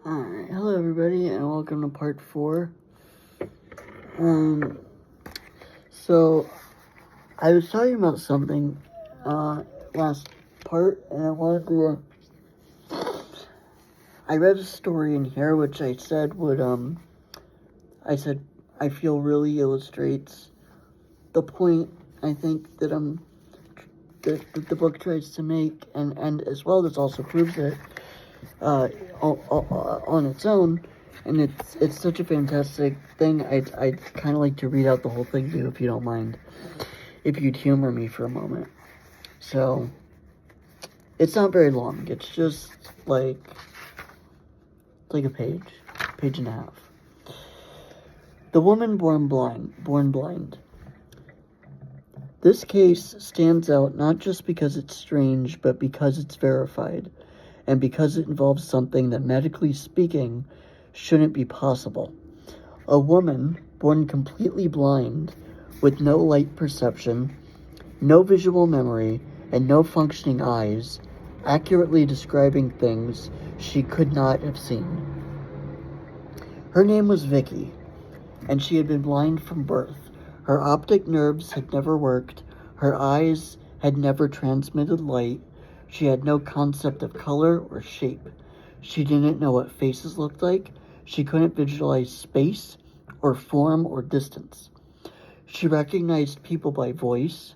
Alright, hello everybody, and welcome to part 4. So, I was talking about something, last part, and I read a story in here which I said I feel really illustrates the point, I think, that the book tries to make, and as well as also proves it, on its own, and it's such a fantastic thing. I'd kind of like to read out the whole thing to you, if you don't mind, if you'd humor me for a moment. So, it's not very long. It's just like a page and a half. The woman born blind. This case stands out not just because it's strange, but because it's verified, and because it involves something that, medically speaking, shouldn't be possible. A woman born completely blind, with no light perception, no visual memory, and no functioning eyes, accurately describing things she could not have seen. Her name was Vicky, and she had been blind from birth. Her optic nerves had never worked, her eyes had never transmitted light, she had no concept of color or shape. She didn't know what faces looked like, she couldn't visualize space or form or distance. She recognized people by voice,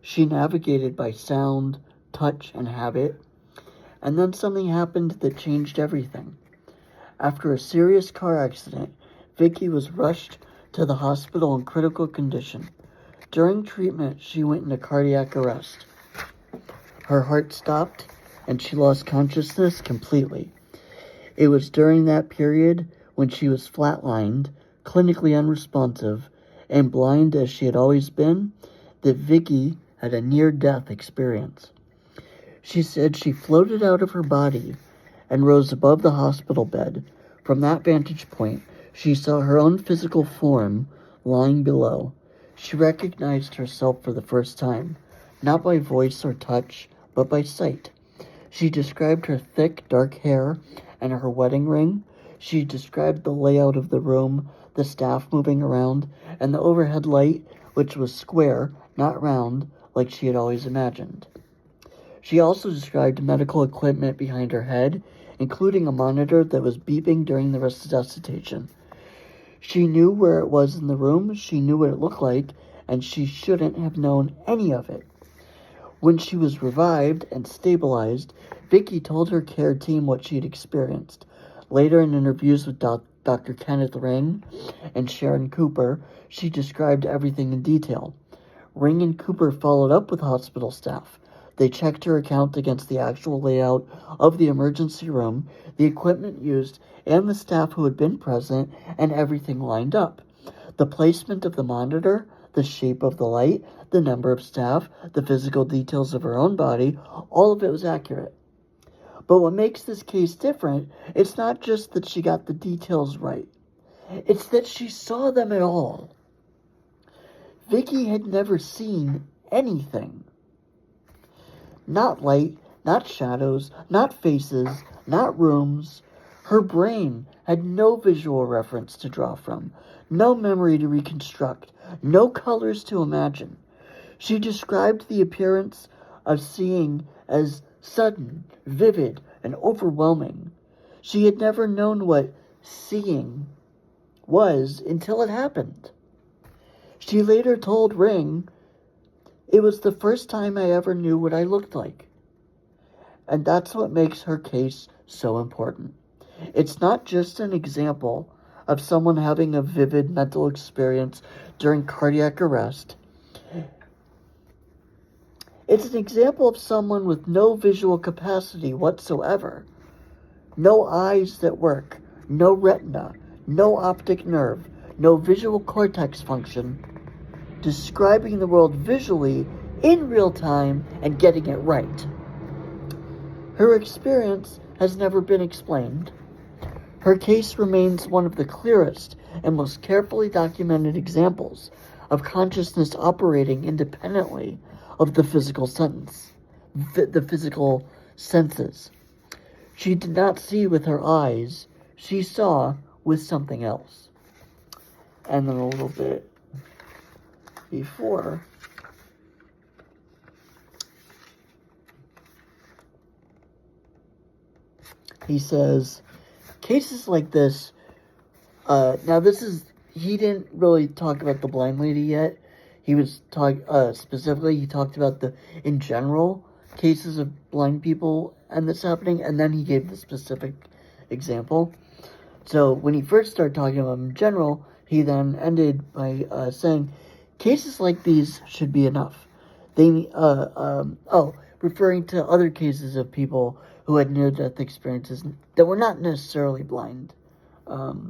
she navigated by sound, touch, and habit. And then something happened that changed everything. After a serious car accident, Vicky was rushed to the hospital in critical condition. During treatment, she went into cardiac arrest. Her heart stopped, and she lost consciousness completely. It was during that period, when she was flatlined, clinically unresponsive, and blind as she had always been, that Vicky had a near-death experience. She said she floated out of her body and rose above the hospital bed. From that vantage point, she saw her own physical form lying below. She recognized herself for the first time, not by voice or touch, but by sight. She described her thick, dark hair and her wedding ring. She described the layout of the room, the staff moving around, and the overhead light, which was square, not round, like she had always imagined. She also described medical equipment behind her head, including a monitor that was beeping during the resuscitation. She knew where it was in the room, she knew what it looked like, and she shouldn't have known any of it. When she was revived and stabilized, Vicky told her care team what she had experienced. Later, in interviews with Dr. Kenneth Ring and Sharon Cooper, she described everything in detail. Ring and Cooper followed up with hospital staff. They checked her account against the actual layout of the emergency room, the equipment used, and the staff who had been present, and everything lined up. The placement of the monitor, the shape of the light, the number of staff, the physical details of her own body, all of it was accurate. But what makes this case different, it's not just that she got the details right. It's that she saw them at all. Vicky had never seen anything. Not light, not shadows, not faces, not rooms. Her brain had no visual reference to draw from, no memory to reconstruct, no colors to imagine. She described the appearance of seeing as sudden, vivid, and overwhelming. She had never known what seeing was until it happened. She later told Ring, "It was the first time I ever knew what I looked like." And that's what makes her case so important. It's not just an example of someone having a vivid mental experience during cardiac arrest. It's an example of someone with no visual capacity whatsoever. No eyes that work, no retina, no optic nerve, no visual cortex function, describing the world visually in real time and getting it right. Her experience has never been explained. Her case remains one of the clearest and most carefully documented examples of consciousness operating independently of the physical senses. She did not see with her eyes, she saw with something else. And then a little bit before, he says, cases like this, he didn't really talk about the blind lady yet. He was specifically, he talked about in general, cases of blind people and this happening, and then he gave the specific example. So when he first started talking about in general, he then ended by saying, cases like these should be enough. Referring to other cases of people who had near-death experiences that were not necessarily blind. Not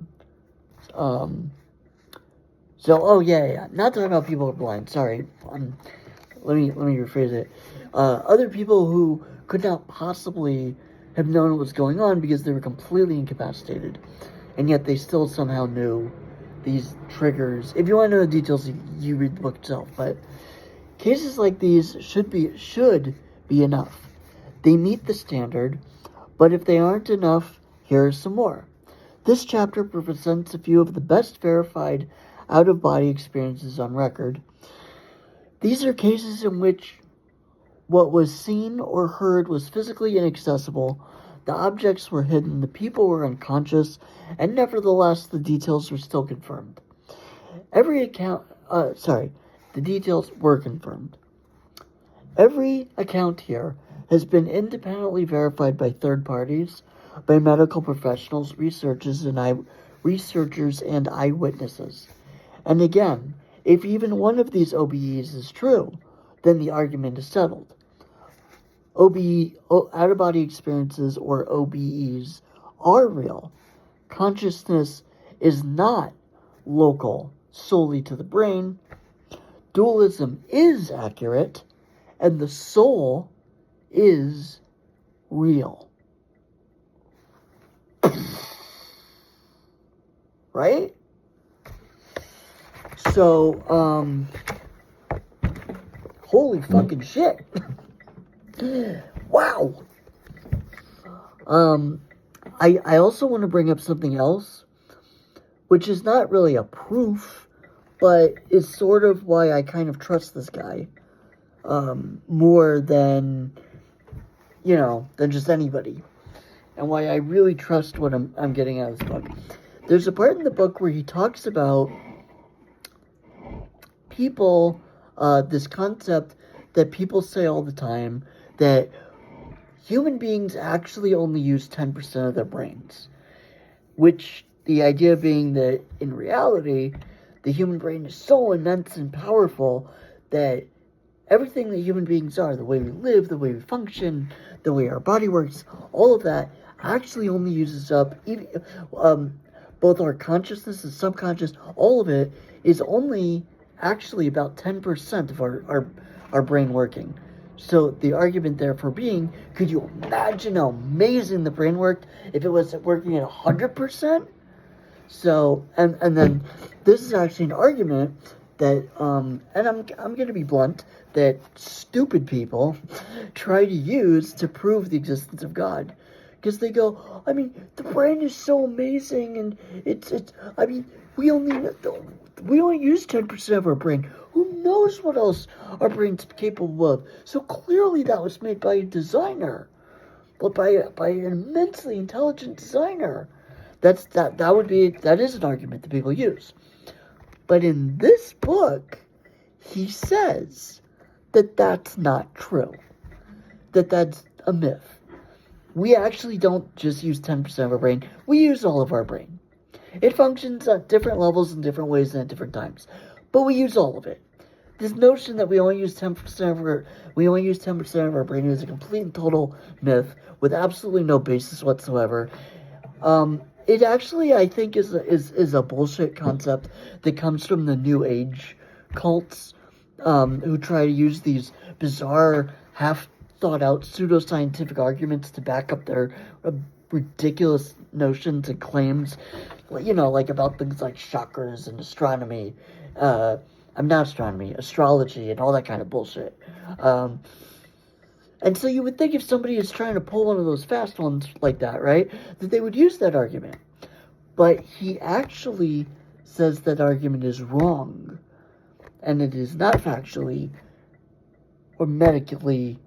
talking about people who are blind. Sorry. Let me rephrase it. Other people who could not possibly have known what was going on because they were completely incapacitated, and yet they still somehow knew these triggers. If you want to know the details, you read the book itself. But cases like these should be enough. They meet the standard, but if they aren't enough, here are some more. This chapter presents a few of the best verified out-of-body experiences on record. These are cases in which what was seen or heard was physically inaccessible, the objects were hidden, the people were unconscious, and nevertheless the details were still confirmed. The details were confirmed. Every account here has been independently verified by third parties, by medical professionals, researchers, and eyewitnesses. And again, if even one of these OBEs is true, then the argument is settled. Out-of-body experiences, or OBEs, are real. Consciousness is not local solely to the brain. Dualism is accurate, and the soul is real. Right? So, holy fucking shit. Wow. I also want to bring up something else, which is not really a proof, but is sort of why I kind of trust this guy, more than just anybody, and why I really trust what I'm getting out of this book. There's a part in the book where he talks about people, this concept that people say all the time, that human beings actually only use 10% of their brains, which the idea being that in reality, the human brain is so immense and powerful that everything that human beings are, the way we live, the way we function, the way our body works, all of that actually only uses up, both our consciousness and subconscious, all of it is only actually about 10% of our brain working. So the argument therefore being, could you imagine how amazing the brain worked if it was working at 100%? So, and then this is actually an argument that, and I'm going to be blunt, that stupid people try to use to prove the existence of God. Because they go, the brain is so amazing, and we only use 10% of our brain. Who knows what else our brain's capable of? So clearly that was made by a designer, but by an immensely intelligent designer. That is an argument that people use. But in this book, he says that that's not true. That's a myth. We actually don't just use 10% of our brain. We use all of our brain. It functions at different levels in different ways and at different times. But we use all of it. This notion that we only use 10% of our brain is a complete and total myth with absolutely no basis whatsoever. It actually, I think, is a bullshit concept that comes from the New Age cults, who try to use these bizarre, half-thought-out pseudoscientific arguments to back up their ridiculous notions and claims, like about things like chakras and astronomy. Astrology and all that kind of bullshit. And so you would think if somebody is trying to pull one of those fast ones like that, right, that they would use that argument. But he actually says that argument is wrong, and it is not factually, or medically,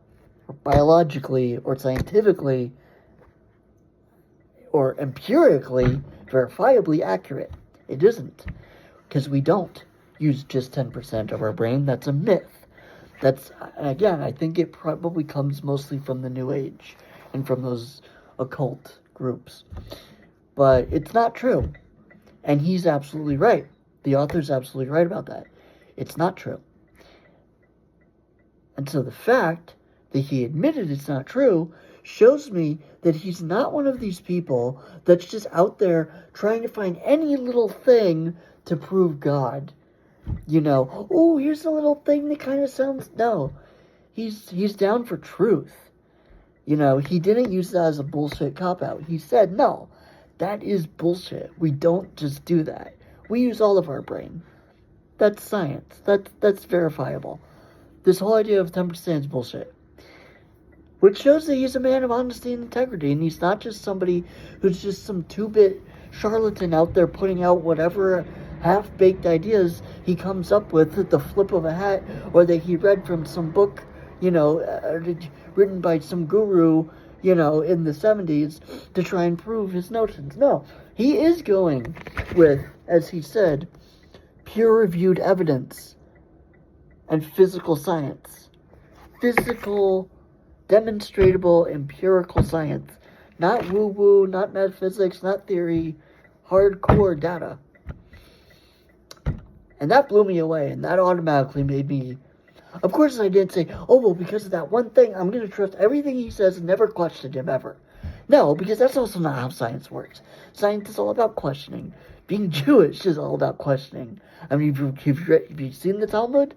or biologically, or scientifically, or empirically, verifiably accurate. It isn't, because we don't use just 10% of our brain. That's a myth. Again, I think it probably comes mostly from the New Age and from those occult groups. But it's not true. And he's absolutely right. The author's absolutely right about that. It's not true. And so the fact that he admitted it's not true shows me that he's not one of these people that's just out there trying to find any little thing to prove God. Oh, here's a little thing that kind of sounds... No. He's down for truth. He didn't use that as a bullshit cop-out. He said, no, that is bullshit. We don't just do that. We use all of our brain. That's science. That's verifiable. This whole idea of 10% is bullshit. Which shows that he's a man of honesty and integrity, and he's not just somebody who's just some two-bit charlatan out there putting out whatever half-baked ideas he comes up with at the flip of a hat, or that he read from some book, written by some guru, in the 70s to try and prove his notions. No, he is going with, as he said, peer-reviewed evidence and physical science. Physical, demonstratable, empirical science. Not woo-woo, not metaphysics, not theory, hardcore data. And that blew me away, and that automatically made me... Of course I didn't say, oh, well, because of that one thing, I'm going to trust everything he says and never question him ever. No, because that's also not how science works. Science is all about questioning. Being Jewish is all about questioning. I mean, have you seen the Talmud?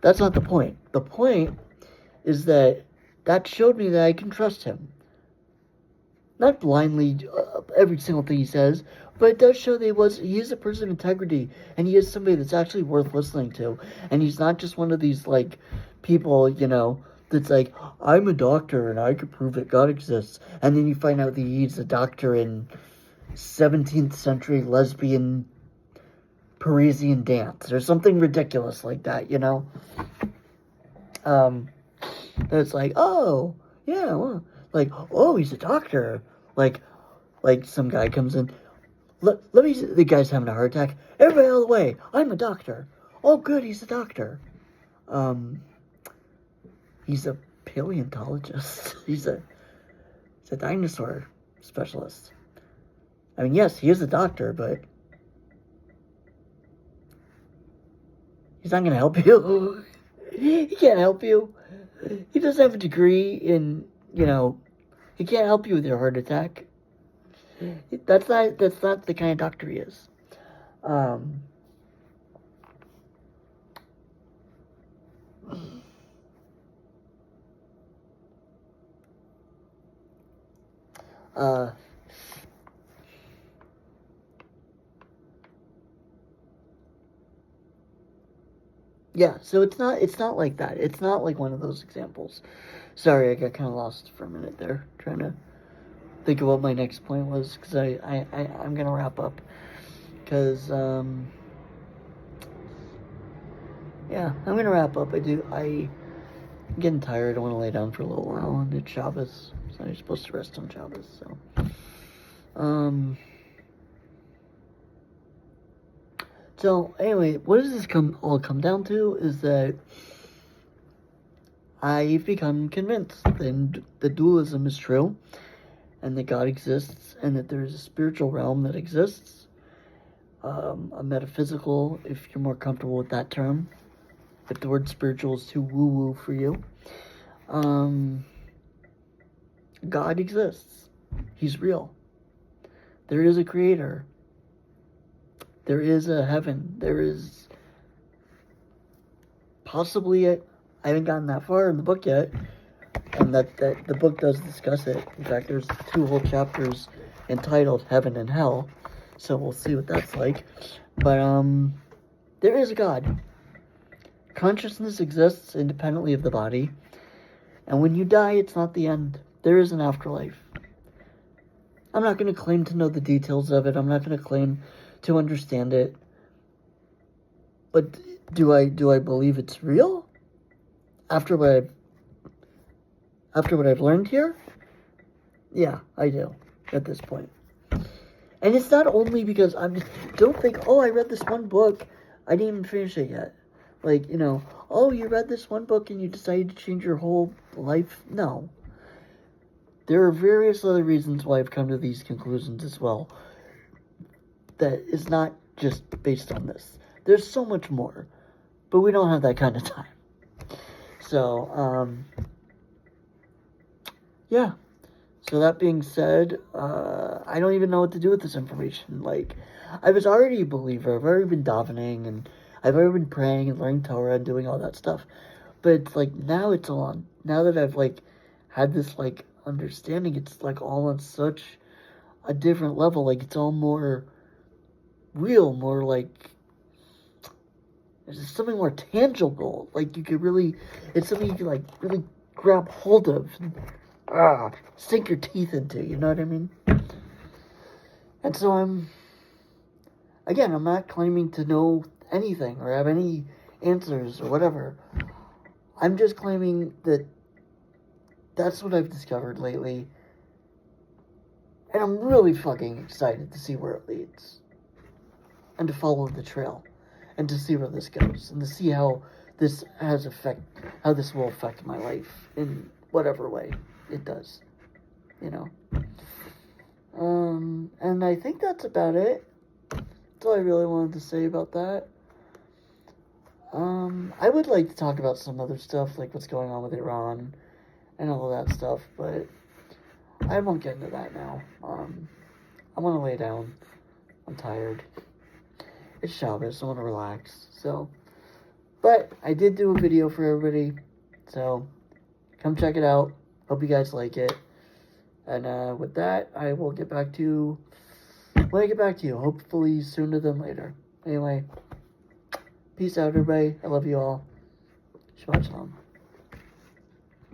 That's not the point. The point is that showed me that I can trust him. Not blindly every single thing he says, but it does show that he is a person of integrity, and he is somebody that's actually worth listening to. And he's not just one of these, people, that's like, I'm a doctor and I could prove that God exists. And then you find out that he's a doctor in 17th century lesbian Parisian dance or something ridiculous like that, It's like, oh, yeah, well, oh, he's a doctor. Like some guy comes in, let me see, the guy's having a heart attack. Everybody out of the way. I'm a doctor. Oh, good, he's a doctor. He's a paleontologist. He's a dinosaur specialist. I mean, yes, he is a doctor, but he's not going to help you. He can't help you. He doesn't have a degree in, he can't help you with your heart attack. That's not the kind of doctor he is. Yeah, so it's not like that. It's not like one of those examples. Sorry, I got kind of lost for a minute there, trying to think of what my next point was, because I'm gonna wrap up, because yeah, I'm gonna wrap up. I'm getting tired. I want to lay down for a little while, and it's Shabbos, so you're supposed to rest on Shabbos. So anyway, what does this all come down to is that I've become convinced that dualism is true, and that God exists, and that there's a spiritual realm that exists, a metaphysical, if you're more comfortable with that term, if the word spiritual is too woo-woo for you. God exists. He's real. There is a creator. There is a heaven. There is possibly I haven't gotten that far in the book yet, and that the book does discuss it. In fact, there's 2 whole chapters entitled Heaven and Hell, so we'll see what that's like. But there is a God. Consciousness exists independently of the body, and when you die, it's not the end. There is an afterlife. I'm not going to claim to know the details of it. I'm not going to claim to understand it. But do I believe it's real? After what I've learned here? Yeah, I do at this point. And it's not only because don't think, oh, I read this one book, I didn't even finish it yet. Like, oh, you read this one book and you decided to change your whole life. No. There are various other reasons why I've come to these conclusions as well. That is not just based on this. There's so much more. But we don't have that kind of time. So, yeah. So that being said, I don't even know what to do with this information. Like, I was already a believer. I've already been davening, and I've already been praying and learning Torah and doing all that stuff. But it's like, now it's all on. Now that I've, like, had this, like, understanding, it's, like, all on such a different level. Like, it's all more real, more, like, there's something more tangible. Like, you could really, it's something you can, like, really grab hold of. Sink your teeth into, you know what I mean? And so I'm not claiming to know anything or have any answers or whatever. I'm just claiming that that's what I've discovered lately. And I'm really fucking excited to see where it leads. And to follow the trail. And to see where this goes. And to see how this will affect my life in whatever way it does. And I think that's about it. That's all I really wanted to say about that. I would like to talk about some other stuff, like what's going on with Iran and all of that stuff, but I won't get into that now. I want to lay down. I'm tired. It's Shabbos. I want to relax. So, but I did do a video for everybody, so come check it out. Hope you guys like it. And with that, I will get back to you when I get back to you. Hopefully sooner than later. Anyway, peace out, everybody. I love you all. Shabbat shalom.